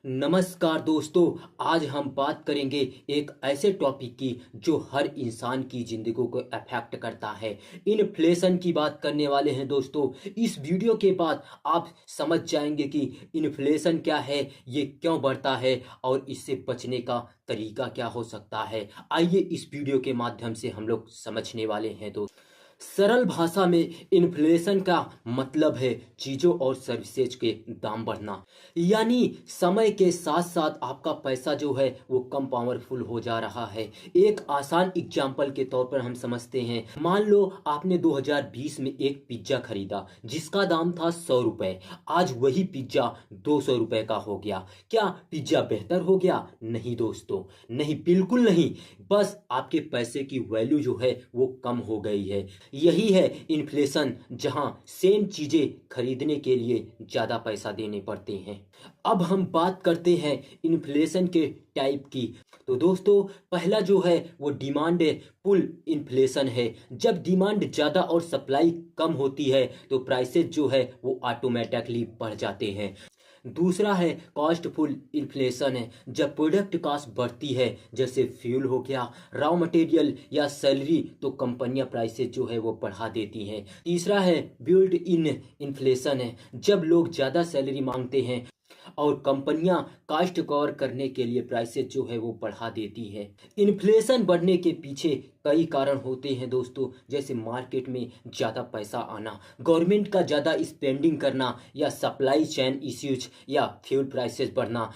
नमस्कार दोस्तों। आज हम बात करेंगे एक ऐसे टॉपिक की जो हर इंसान की ज़िंदगी को अफेक्ट करता है। इन्फ्लेशन की बात करने वाले हैं दोस्तों। इस वीडियो के बाद आप समझ जाएंगे कि इन्फ्लेशन क्या है, ये क्यों बढ़ता है और इससे बचने का तरीका क्या हो सकता है। आइए इस वीडियो के माध्यम से हम लोग समझने वाले हैं। सरल भाषा में इन्फ्लेशन का मतलब है चीज़ों और सर्विसेज के दाम बढ़ना। यानी समय के साथ साथ आपका पैसा जो है वो कम पावरफुल हो जा रहा है। एक आसान एग्जांपल के तौर पर हम समझते हैं। मान लो आपने 2020 में एक पिज्ज़ा खरीदा जिसका दाम था 100 रुपये। आज वही पिज्ज़ा 200 रुपये का हो गया। क्या पिज्ज़ा बेहतर हो गया? नहीं दोस्तों, नहीं, बिल्कुल नहीं। बस आपके पैसे की वैल्यू जो है वो कम हो गई है। यही है इन्फ्लेशन, जहां सेम चीजें खरीदने के लिए ज्यादा पैसा देने पड़ते हैं। अब हम बात करते हैं इन्फ्लेशन के टाइप की। तो दोस्तों, पहला जो है वो डिमांड पुल इन्फ्लेशन है। जब डिमांड ज़्यादा और सप्लाई कम होती है तो प्राइसेस जो है वो ऑटोमेटिकली बढ़ जाते हैं। दूसरा है कॉस्टफुल इन्फ्लेशन है। जब प्रोडक्ट कॉस्ट बढ़ती है, जैसे फ्यूल हो गया, रॉ मटेरियल या सैलरी, तो कंपनियां प्राइसेस जो है वो बढ़ा देती हैं। तीसरा है बिल्ड इन इन्फ्लेशन है। जब लोग ज़्यादा सैलरी मांगते हैं और कंपनियां कास्ट कवर करने के लिए प्राइसेस जो है वो बढ़ा देती है। इन्फ्लेशन बढ़ने के पीछे कई कारण होते हैं दोस्तों, जैसे मार्केट में ज़्यादा पैसा आना, गवर्नमेंट का ज़्यादा स्पेंडिंग करना, या सप्लाई चेन इश्यूज, या फ्यूल प्राइसेस बढ़ना।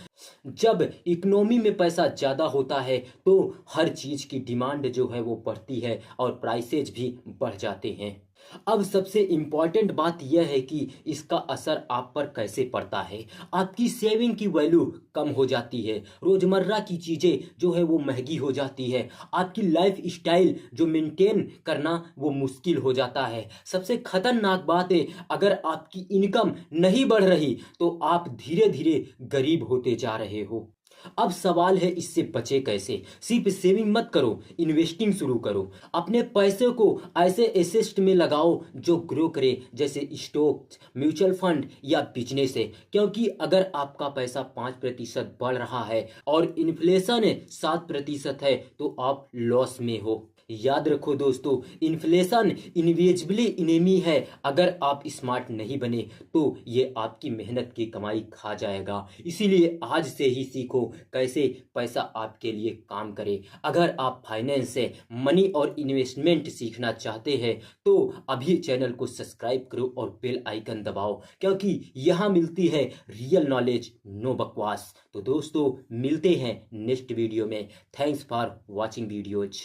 जब इकोनॉमी में पैसा ज़्यादा होता है तो हर चीज़ की डिमांड जो है वो बढ़ती है और प्राइसेज भी बढ़ जाते हैं। अब सबसे इम्पॉर्टेंट बात यह है कि इसका असर आप पर कैसे पड़ता है। आपकी सेविंग की वैल्यू कम हो जाती है, रोज़मर्रा की चीज़ें जो है वो महंगी हो जाती है, आपकी लाइफ स्टाइल जो मेंटेन करना वो मुश्किल हो जाता है। सबसे खतरनाक बात है, अगर आपकी इनकम नहीं बढ़ रही तो आप धीरे धीरे गरीब होते जा रहे हो। अब सवाल है इससे बचे कैसे। सिर्फ सेविंग मत करो, इन्वेस्टिंग शुरू करो। अपने पैसे को ऐसे एसेट में लगाओ जो ग्रो करे, जैसे स्टॉक, म्यूचुअल फंड या बिजनेस है। क्योंकि अगर आपका पैसा 5% बढ़ रहा है और इन्फ्लेशन 7% है तो आप लॉस में हो। याद रखो दोस्तों, इन्फ्लेशन इनविजिबली इनेमी है। अगर आप स्मार्ट नहीं बने तो ये आपकी मेहनत की कमाई खा जाएगा। इसीलिए आज से ही सीखो कैसे पैसा आपके लिए काम करे। अगर आप फाइनेंस से, मनी और इन्वेस्टमेंट सीखना चाहते हैं तो अभी चैनल को सब्सक्राइब करो और बेल आइकन दबाओ, क्योंकि यहाँ मिलती है रियल नॉलेज, नो बकवास। तो दोस्तों, मिलते हैं नेक्स्ट वीडियो में। Thanks for watching videos.